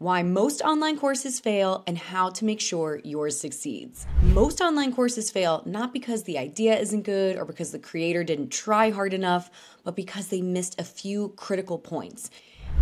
why most online courses fail, and how to make sure yours succeeds. Most online courses fail not because the idea isn't good or because the creator didn't try hard enough, but because they missed a few critical points.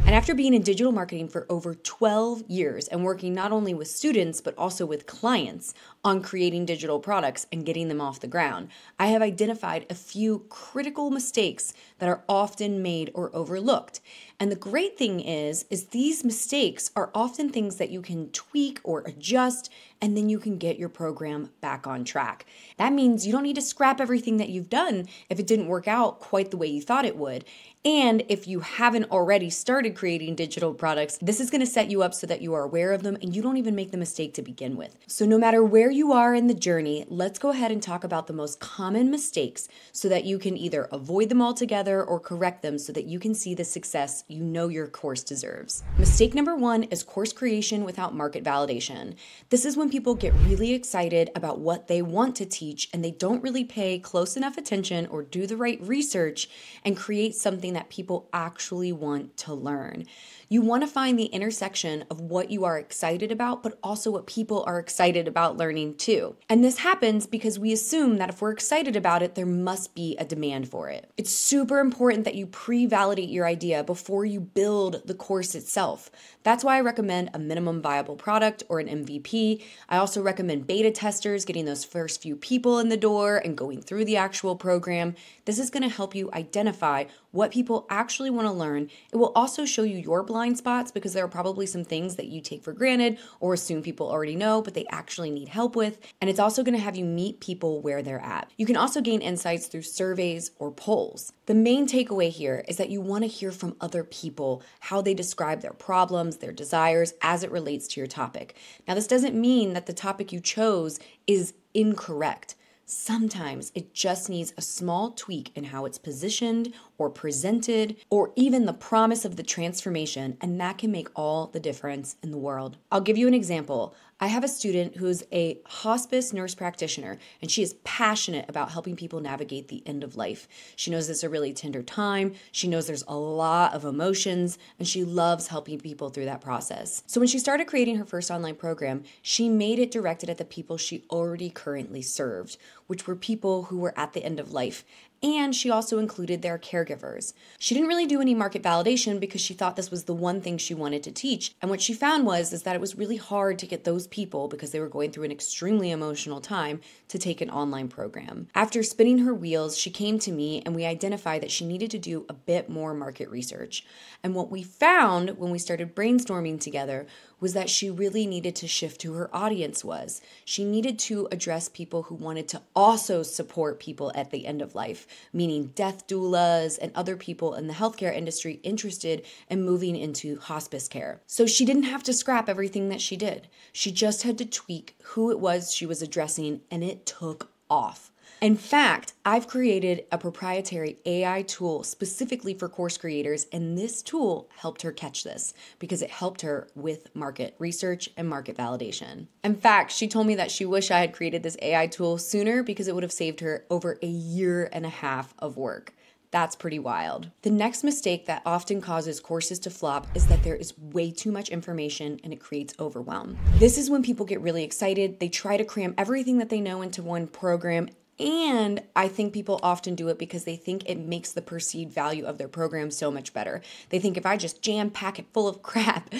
And after being in digital marketing for over 12 years and working not only with students, but also with clients on creating digital products and getting them off the ground, I have identified a few critical mistakes that are often made or overlooked. And the great thing is these mistakes are often things that you can tweak or adjust, and then you can get your program back on track. That means you don't need to scrap everything that you've done if it didn't work out quite the way you thought it would. And if you haven't already started creating digital products, this is going to set you up so that you are aware of them and you don't even make the mistake to begin with. So no matter where you are in the journey, let's go ahead and talk about the most common mistakes so that you can either avoid them altogether or correct them so that you can see the success you know your course deserves. Mistake number 1 is course creation without market validation. This is when people get really excited about what they want to teach and they don't really pay close enough attention or do the right research and create something that people actually want to learn. You want to find the intersection of what you are excited about, but also what people are excited about learning too. And this happens because we assume that if we're excited about it, there must be a demand for it. It's super important that you pre-validate your idea before you build the course itself. That's why I recommend a minimum viable product or an MVP. I also recommend beta testers, getting those first few people in the door and going through the actual program. This is going to help you identify what people actually want to learn. It will also show you your blind spots because there are probably some things that you take for granted or assume people already know, but they actually need help with. And it's also going to have you meet people where they're at. You can also gain insights through surveys or polls. The main takeaway here is that you want to hear from other people how they describe their problems, their desires as it relates to your topic. Now, this doesn't mean that the topic you chose is incorrect. Sometimes it just needs a small tweak in how it's positioned or presented, or even the promise of the transformation, and that can make all the difference in the world. I'll give you an example. I have a student who's a hospice nurse practitioner, and she is passionate about helping people navigate the end of life. She knows it's a really tender time. She knows there's a lot of emotions, and she loves helping people through that process. So when she started creating her first online program, she made it directed at the people she already currently served, which were people who were at the end of life. And she also included their caregivers. She didn't really do any market validation because she thought this was the one thing she wanted to teach. And what she found was that it was really hard to get those people, because they were going through an extremely emotional time, to take an online program. After spinning her wheels, she came to me and we identified that she needed to do a bit more market research. And what we found when we started brainstorming together was that she really needed to shift who her audience was. She needed to address people who wanted to also support people at the end of life, meaning death doulas and other people in the healthcare industry interested in moving into hospice care. So she didn't have to scrap everything that she did. She just had to tweak who it was she was addressing, and it took off. In fact, I've created a proprietary AI tool specifically for course creators, and this tool helped her catch this because it helped her with market research and market validation. In fact, she told me that she wished I had created this AI tool sooner because it would have saved her over a year and a half of work. That's pretty wild. The next mistake that often causes courses to flop is that there is way too much information and it creates overwhelm. This is when people get really excited. They try to cram everything that they know into one program. And I think people often do it because they think it makes the perceived value of their program so much better. They think if I just jam pack it full of crap,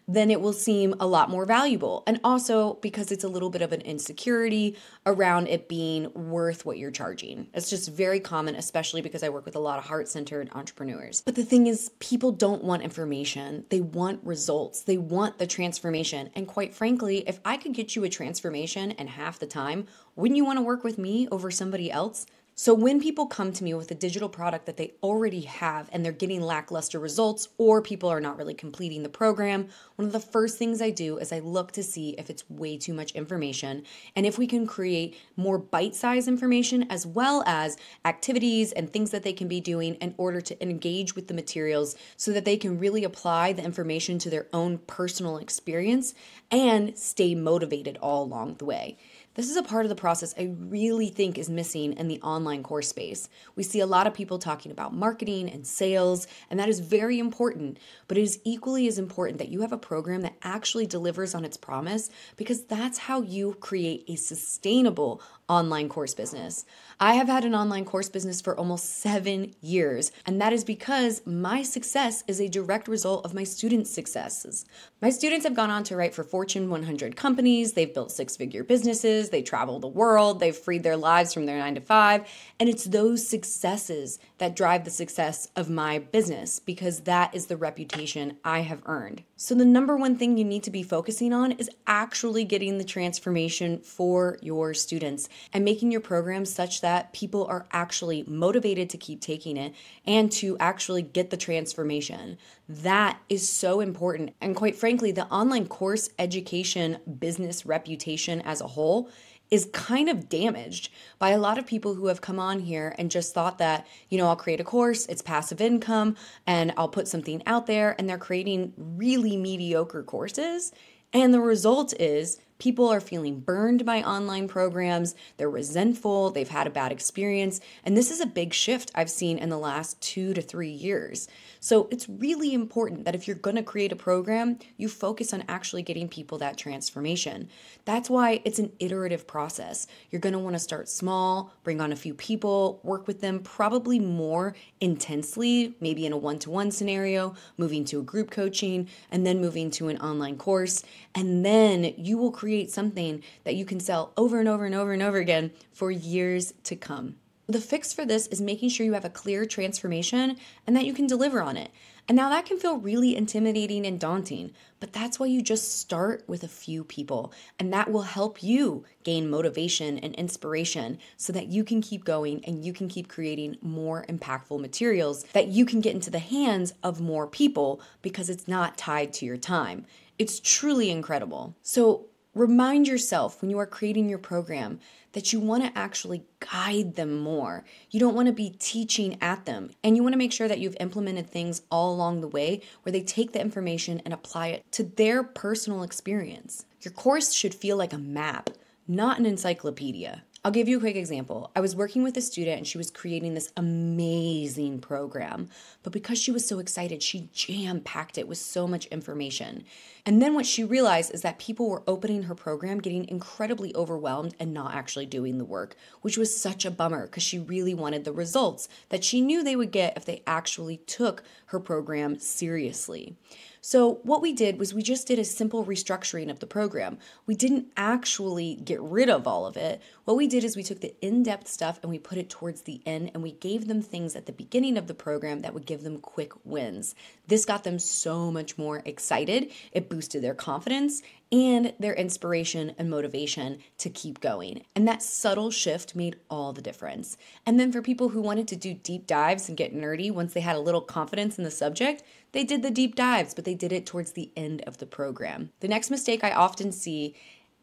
then it will seem a lot more valuable. And also because it's a little bit of an insecurity around it being worth what you're charging. It's just very common, especially because I work with a lot of heart-centered entrepreneurs. But the thing is, people don't want information. They want results. They want the transformation. And quite frankly, if I could get you a transformation in half the time, wouldn't you want to work with me over somebody else? So when people come to me with a digital product that they already have and they're getting lackluster results, or people are not really completing the program, one of the first things I do is I look to see if it's way too much information and if we can create more bite-sized information as well as activities and things that they can be doing in order to engage with the materials so that they can really apply the information to their own personal experience and stay motivated all along the way. This is a part of the process I really think is missing in the online course space. We see a lot of people talking about marketing and sales, and that is very important, but it is equally as important that you have a program that actually delivers on its promise, because that's how you create a sustainable online course business. I have had an online course business for almost 7 years, and that is because my success is a direct result of my students' successes. My students have gone on to write for Fortune 100 companies, they've built six-figure businesses, they travel the world, they've freed their lives from their 9 to 5, and it's those successes that drive the success of my business, because that is the reputation I have earned. So the number one thing you need to be focusing on is actually getting the transformation for your students and making your program such that people are actually motivated to keep taking it and to actually get the transformation. That is so important. And quite frankly, the online course education business reputation as a whole is kind of damaged by a lot of people who have come on here and just thought that, I'll create a course, it's passive income, and I'll put something out there, and they're creating really mediocre courses. And the result is people are feeling burned by online programs, they're resentful, they've had a bad experience, and this is a big shift I've seen in the last 2 to 3 years. So it's really important that if you're going to create a program, you focus on actually getting people that transformation. That's why it's an iterative process. You're going to want to start small, bring on a few people, work with them probably more intensely, maybe in a one-to-one scenario, moving to a group coaching, and then moving to an online course. And then you will create something that you can sell over and over and over and over again for years to come. The fix for this is making sure you have a clear transformation and that you can deliver on it. And now that can feel really intimidating and daunting, but that's why you just start with a few people, and that will help you gain motivation and inspiration so that you can keep going and you can keep creating more impactful materials that you can get into the hands of more people, because it's not tied to your time. It's truly incredible. So remind yourself when you are creating your program that you want to actually guide them more. You don't want to be teaching at them. And you want to make sure that you've implemented things all along the way where they take the information and apply it to their personal experience. Your course should feel like a map, not an encyclopedia. I'll give you a quick example. I was working with a student and she was creating this amazing program, but because she was so excited, she jam-packed it with so much information. And then what she realized is that people were opening her program, getting incredibly overwhelmed and not actually doing the work, which was such a bummer because she really wanted the results that she knew they would get if they actually took her program seriously. So what we did was we just did a simple restructuring of the program. We didn't actually get rid of all of it. What we did is we took the in-depth stuff and we put it towards the end, and we gave them things at the beginning of the program that would give them quick wins. This got them so much more excited. It boosted their confidence and their inspiration and motivation to keep going. And that subtle shift made all the difference. And then for people who wanted to do deep dives and get nerdy once they had a little confidence in the subject, they did the deep dives, but they did it towards the end of the program. The next mistake I often see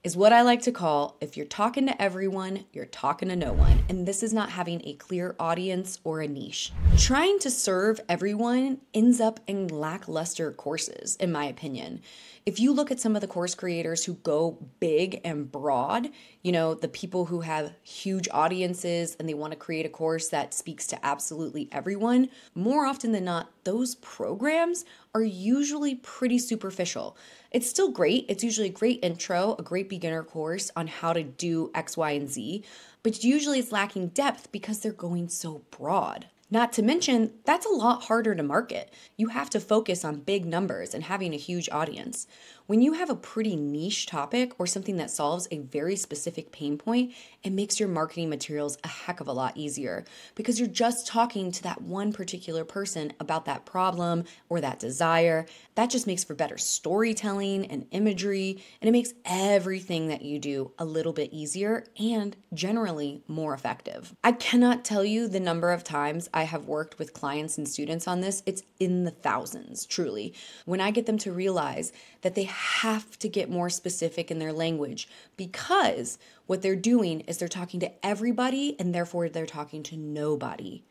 is what I like to call, if you're talking to everyone, you're talking to no one. And this is not having a clear audience or a niche. Trying to serve everyone ends up in lackluster courses, in my opinion. If you look at some of the course creators who go big and broad, the people who have huge audiences and they want to create a course that speaks to absolutely everyone, more often than not, those programs are usually pretty superficial. It's still great. It's usually a great intro, a great beginner course on how to do X, Y, and Z, but usually it's lacking depth because they're going so broad. Not to mention, that's a lot harder to market. You have to focus on big numbers and having a huge audience. When you have a pretty niche topic or something that solves a very specific pain point, it makes your marketing materials a heck of a lot easier because you're just talking to that one particular person about that problem or that desire. That just makes for better storytelling and imagery, and it makes everything that you do a little bit easier and generally more effective. I cannot tell you the number of times I have worked with clients and students on this. It's in the thousands, truly. When I get them to realize that they have to get more specific in their language because what they're doing is they're talking to everybody and therefore they're talking to nobody.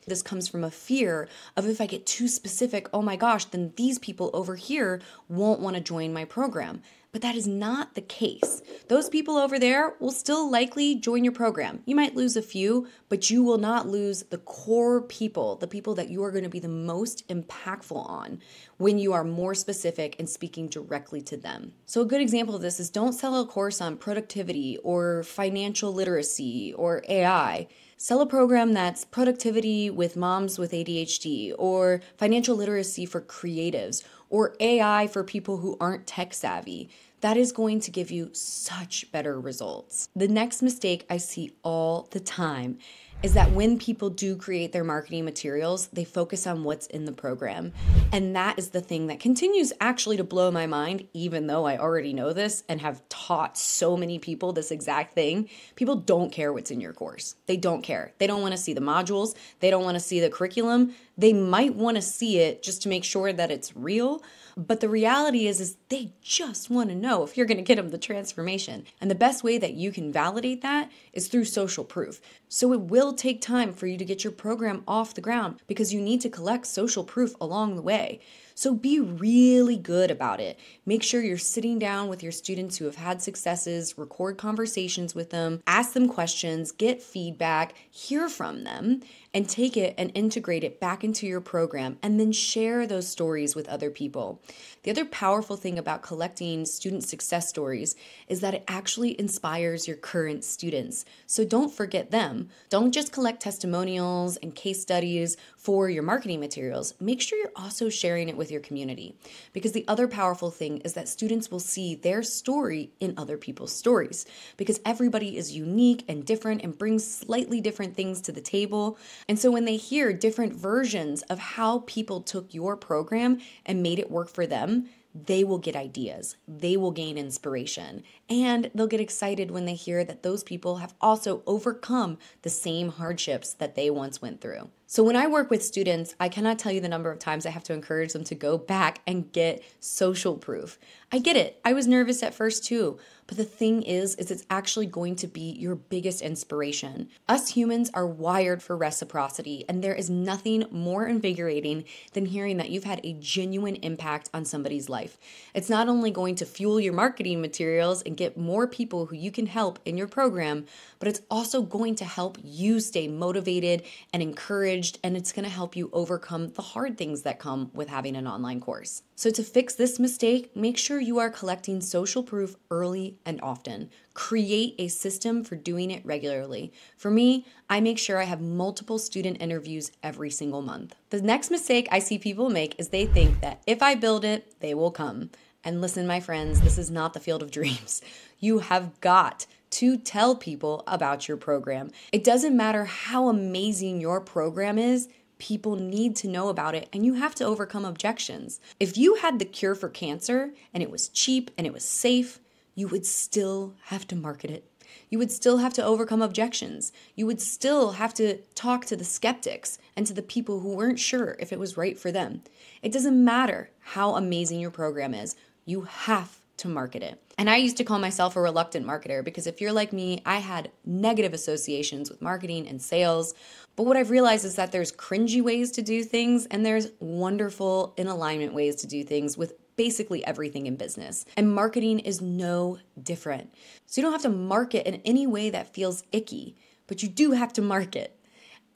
This comes from a fear of, if I get too specific, oh my gosh, then these people over here won't want to join my program. But that is not the case. Those people over there will still likely join your program. You might lose a few, but you will not lose the core people, the people that you are going to be the most impactful on when you are more specific and speaking directly to them. So a good example of this is don't sell a course on productivity or financial literacy or AI. Sell a program that's productivity with moms with ADHD, or financial literacy for creatives, or AI for people who aren't tech savvy. That is going to give you such better results. The next mistake I see all the time is that when people do create their marketing materials, they focus on what's in the program. And that is the thing that continues actually to blow my mind, even though I already know this and have taught so many people this exact thing. People don't care what's in your course. They don't care. They don't want to see the modules. They don't want to see the curriculum. They might want to see it just to make sure that it's real. But the reality is they just want to know if you're going to get them the transformation. And the best way that you can validate that is through social proof. So it will take time for you to get your program off the ground because you need to collect social proof along the way. So be really good about it. Make sure you're sitting down with your students who have had successes, record conversations with them, ask them questions, get feedback, hear from them, and take it and integrate it back into your program, and then share those stories with other people. The other powerful thing about collecting student success stories is that it actually inspires your current students. So don't forget them. Don't just collect testimonials and case studies for your marketing materials. Make sure you're also sharing it with your community. Because the other powerful thing is that students will see their story in other people's stories. Because everybody is unique and different and brings slightly different things to the table. And so when they hear different versions of how people took your program and made it work for them, they will get ideas, they will gain inspiration, and they'll get excited when they hear that those people have also overcome the same hardships that they once went through. So when I work with students, I cannot tell you the number of times I have to encourage them to go back and get social proof. I get it. I was nervous at first too. But the thing is it's actually going to be your biggest inspiration. Us humans are wired for reciprocity, and there is nothing more invigorating than hearing that you've had a genuine impact on somebody's life. It's not only going to fuel your marketing materials and get more people who you can help in your program, but it's also going to help you stay motivated and encouraged, and it's going to help you overcome the hard things that come with having an online course. So to fix this mistake, make sure you are collecting social proof early and often. Create a system for doing it regularly. For me, I make sure I have multiple student interviews every single month. The next mistake I see people make is they think that if I build it, they will come. And listen, my friends, this is not the field of dreams. You have got to tell people about your program. It doesn't matter how amazing your program is, people need to know about it, and you have to overcome objections. If you had the cure for cancer and it was cheap and it was safe, you would still have to market it. You would still have to overcome objections. You would still have to talk to the skeptics and to the people who weren't sure if it was right for them. It doesn't matter how amazing your program is. You have to market it. And I used to call myself a reluctant marketer because if you're like me, I had negative associations with marketing and sales. But what I've realized is that there's cringy ways to do things and there's wonderful in alignment ways to do things with basically everything in business. And marketing is no different. So you don't have to market in any way that feels icky, but you do have to market.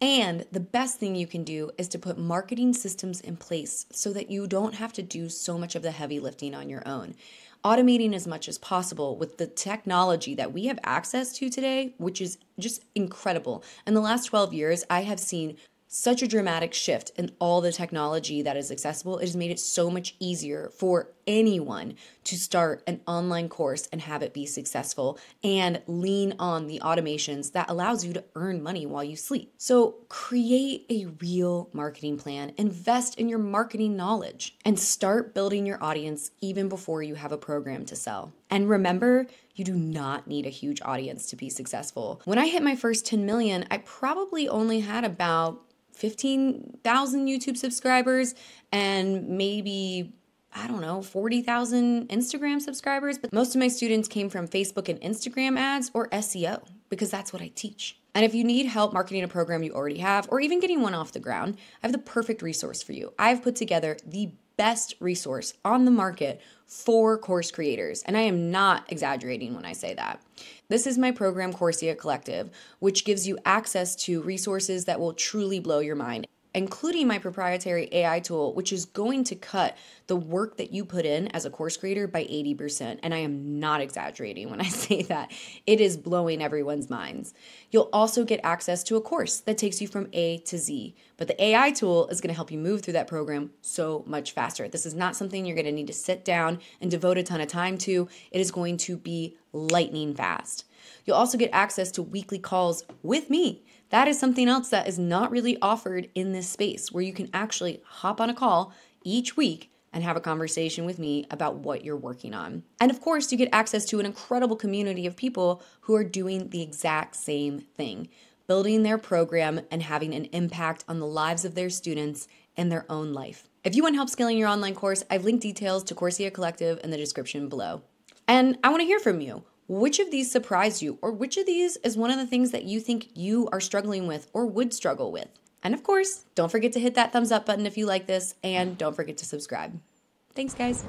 And the best thing you can do is to put marketing systems in place so that you don't have to do so much of the heavy lifting on your own. Automating as much as possible with the technology that we have access to today, which is just incredible. In the last 12 years, I have seen such a dramatic shift in all the technology that is accessible. It has made it so much easier for anyone to start an online course and have it be successful and lean on the automations that allows you to earn money while you sleep. So create a real marketing plan, invest in your marketing knowledge, and start building your audience even before you have a program to sell. And remember, you do not need a huge audience to be successful. When I hit my first 10 million, I probably only had about 15,000 YouTube subscribers and maybe, 40,000 Instagram subscribers. But most of my students came from Facebook and Instagram ads or SEO because that's what I teach. And if you need help marketing a program you already have or even getting one off the ground, I have the perfect resource for you. I've put together the best resource on the market for course creators. And I am not exaggerating when I say that. This is my program, Coursea Collective, which gives you access to resources that will truly blow your mind, including my proprietary AI tool, which is going to cut the work that you put in as a course creator by 80%. And I am not exaggerating when I say that. It is blowing everyone's minds. You'll also get access to a course that takes you from A to Z. But the AI tool is going to help you move through that program so much faster. This is not something you're going to need to sit down and devote a ton of time to. It is going to be lightning fast. You'll also get access to weekly calls with me. That is something else that is not really offered in this space, where you can actually hop on a call each week and have a conversation with me about what you're working on. And of course, you get access to an incredible community of people who are doing the exact same thing, building their program and having an impact on the lives of their students and their own life. If you want help scaling your online course, I've linked details to Coursea Collective in the description below. And I want to hear from you. Which of these surprised you, or which of these is one of the things that you think you are struggling with or would struggle with? And of course, don't forget to hit that thumbs up button if you like this, and don't forget to subscribe. Thanks, guys.